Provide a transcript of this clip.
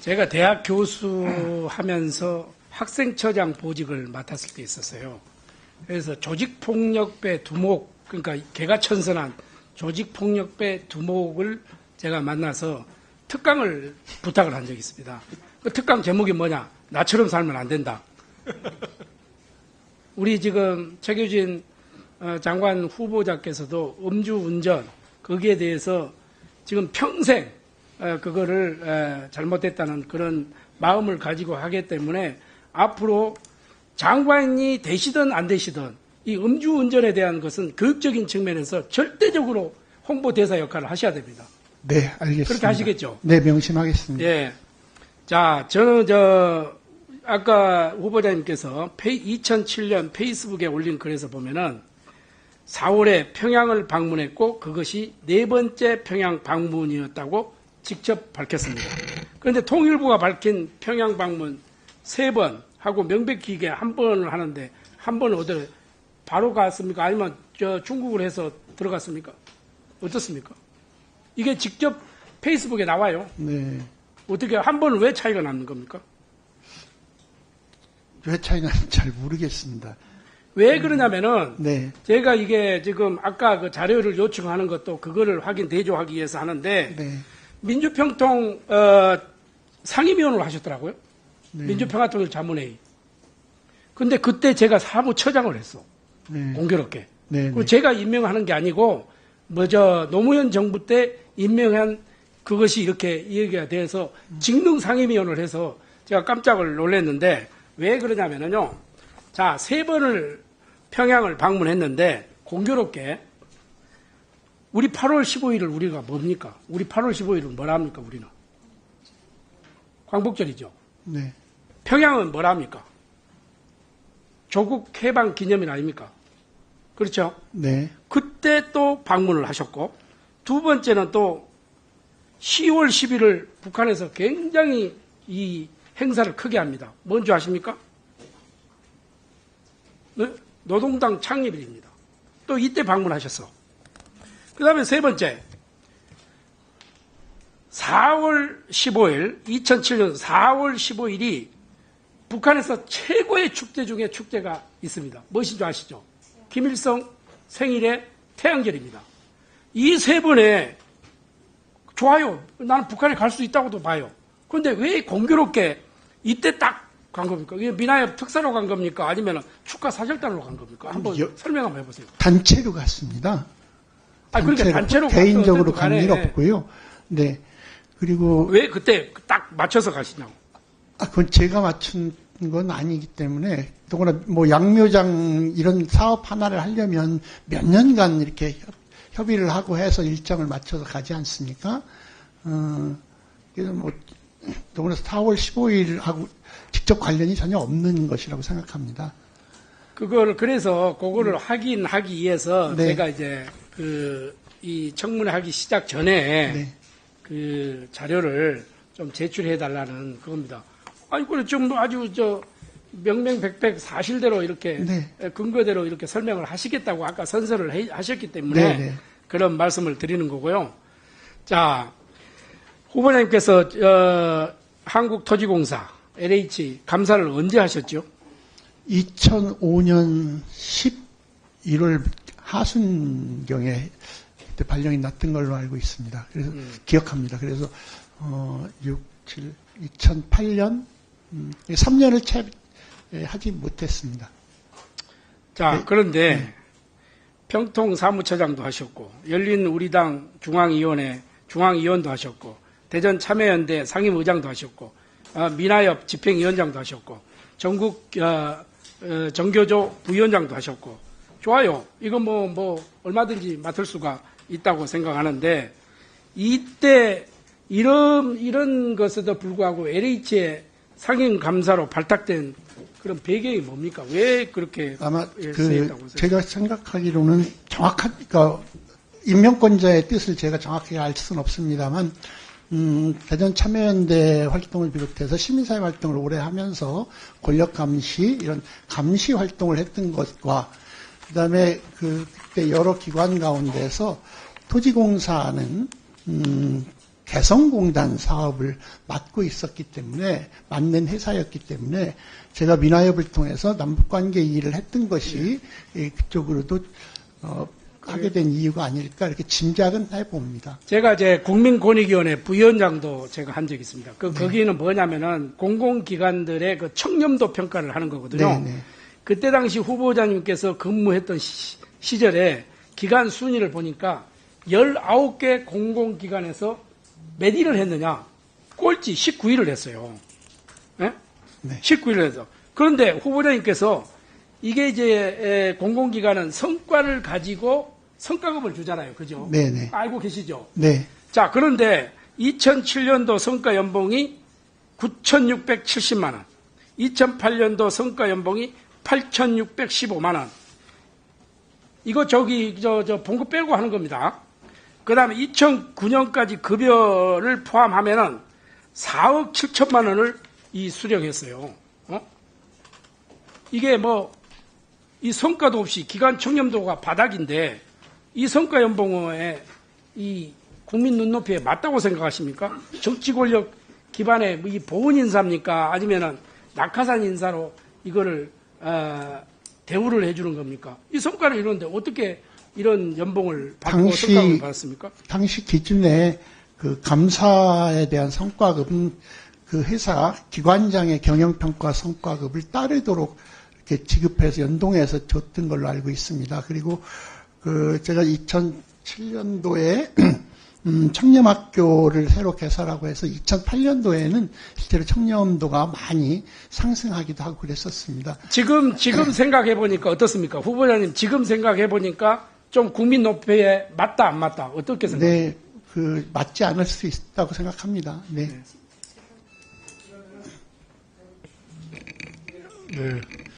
제가 대학 교수 하면서 학생처장 보직을 맡았을 때 있었어요. 그래서 조직폭력배 두목, 그러니까 개가천선한 조직폭력배 두목을 제가 만나서 특강을 부탁을 한 적이 있습니다. 그 특강 제목이 뭐냐? 나처럼 살면 안 된다. 우리 지금 최규진 장관 후보자께서도 음주운전, 거기에 대해서 지금 평생 그거를 잘못됐다는 그런 마음을 가지고 하기 때문에 앞으로 장관이 되시든 안 되시든 이 음주운전에 대한 것은 교육적인 측면에서 절대적으로 홍보대사 역할을 하셔야 됩니다. 네, 알겠습니다. 그렇게 하시겠죠? 네, 명심하겠습니다. 예. 자, 저는 아까 후보자님께서 2007년 페이스북에 올린 글에서 보면은 4월에 평양을 방문했고 그것이 4번째 평양 방문이었다고 직접 밝혔습니다. 그런데 통일부가 밝힌 평양 방문 3번 하고 명백히 이게 한 번을 하는데 한 번은 어디 바로 갔습니까? 아니면 중국을 해서 들어갔습니까? 어떻습니까? 이게 직접 페이스북에 나와요. 네. 어떻게 한 번은 왜 차이가 나는 겁니까? 왜 차이 나는지 잘 모르겠습니다. 왜 그러냐면은 네. 제가 이게 지금 아까 그 자료를 요청하는 것도 그거를 확인 대조하기 위해서 하는데 네. 민주평통 상임위원으로 하셨더라고요. 네. 민주평화통일 자문회의. 근데 그때 제가 사무처장을 했어. 네. 공교롭게. 네. 그리고 제가 임명하는 게 아니고 노무현 정부 때 임명한 그것이 이렇게 얘기가 돼서 직능 상임위원을 해서 제가 깜짝을 놀랐는데 왜 그러냐면요. 자, 3번을 평양을 방문했는데 공교롭게 우리 8월 15일을 우리가 뭡니까? 우리 8월 15일은 뭐라 합니까? 우리는 광복절이죠. 네. 평양은 뭐라 합니까? 조국 해방 기념일 아닙니까? 그렇죠? 네. 그때 또 방문을 하셨고 두 번째는 또 10월 10일을 북한에서 굉장히 이 행사를 크게 합니다. 뭔지 아십니까? 노동당 창립일입니다. 또 이때 방문하셨어. 그 다음에 세 번째, 4월 15일, 2007년 4월 15일이 북한에서 최고의 축제 중에 축제가 있습니다. 무엇인지 아시죠? 김일성 생일의 태양절입니다. 이 세 번에 좋아요. 나는 북한에 갈 수 있다고도 봐요. 그런데 왜 공교롭게 이때 딱 간 겁니까? 이게 미나협 특사로 간 겁니까? 아니면 축하 사절단으로 간 겁니까? 한번 설명 한번 해보세요. 단체로 갔습니다. 그러니까 단체로 개인적으로 간 일 없고요. 네. 그리고 왜 그때 딱 맞춰서 가시냐고? 그건 제가 맞춘 건 아니기 때문에 더구나 뭐 양묘장 이런 사업 하나를 하려면 몇 년간 이렇게 협의를 하고 해서 일정을 맞춰서 가지 않습니까? 그래서 뭐 더구나 4월 15일하고 직접 관련이 전혀 없는 것이라고 생각합니다. 그래서 그거를 확인하기 위해서 네. 제가 이제 이 청문회 하기 시작 전에 네. 그 자료를 좀 제출해 달라는 그겁니다. 아니, 그래, 좀 아주 명명백백 사실대로 이렇게 네. 근거대로 이렇게 설명을 하시겠다고 아까 선서를 하셨기 때문에 네. 그런 말씀을 드리는 거고요. 자, 후보자님께서 한국토지공사 LH 감사를 언제 하셨죠? 2005년 11월 하순경에 그때 발령이 났던 걸로 알고 있습니다. 그래서 기억합니다. 그래서 2008년 3년을 채 하지 못했습니다. 자, 네. 그런데 네. 평통 사무처장도 하셨고 열린우리당 중앙위원도 하셨고 대전 참여연대 상임의장도 하셨고 미나협 집행위원장도 하셨고 전국 정교조 부위원장도 하셨고 좋아요. 이거 뭐 얼마든지 맡을 수가 있다고 생각하는데 이때 이런 것에도 불구하고 LH의 상임감사로 발탁된 그런 배경이 뭡니까? 왜 그렇게 아마 쓰였다고 제가 생각하기로는 그러니까 임명권자의 뜻을 제가 정확하게 알 수는 없습니다만 대전 참여연대 활동을 비롯해서 시민사회 활동을 오래 하면서 권력 감시 이런 감시 활동을 했던 것과 그다음에 그때 여러 기관 가운데서 토지공사는 개성공단 사업을 맡고 있었기 때문에, 맡는 회사였기 때문에, 제가 민화협을 통해서 남북관계 일을 했던 것이 그쪽으로도 하게 된 이유가 아닐까 이렇게 짐작은 해봅니다. 제가 이제 국민권익위원회 부위원장도 제가 한 적이 있습니다. 거기는 뭐냐면은 공공기관들의 그 청렴도 평가를 하는 거거든요. 네네. 그때 당시 후보자님께서 근무했던 시절에 기관 순위를 보니까 19개 공공기관에서 몇 위를 했느냐? 꼴찌 19위를 했어요. 예? 네. 19위를 해서. 그런데 후보자님께서 이게 이제 공공기관은 성과를 가지고 성과급을 주잖아요. 그죠? 네네. 알고 계시죠? 네. 자, 그런데 2007년도 성과 연봉이 9,670만 원, 2008년도 성과 연봉이 8,615만 원. 이거 저 봉급 빼고 하는 겁니다. 그 다음에 2009년까지 급여를 포함하면은 4억 7천만 원을 수령했어요. 이게 이 성과도 없이 기관 청렴도가 바닥인데 이 성과 연봉에 이 국민 눈높이에 맞다고 생각하십니까? 정치 권력 기반의 이 보훈 인사입니까? 아니면은 낙하산 인사로 이거를 대우를 해주는 겁니까? 이 성과를 이루는데 어떻게 이런 연봉을 받고 성과급을 받았습니까? 당시 기준에 그 감사에 대한 성과급은 그 회사 기관장의 경영평가 성과급을 따르도록 이렇게 지급해서 연동해서 줬던 걸로 알고 있습니다. 그리고 제가 2007년도에 청렴학교를 새로 개설하고 해서 2008년도에는 실제로 청렴도가 많이 상승하기도 하고 그랬었습니다. 지금 생각해 보니까 어떻습니까? 후보자님 지금 생각해 보니까 좀 국민 높이에 맞다 안 맞다 어떻게 생각하세요? 네, 맞지 않을 수 있다고 생각합니다. 네. 네.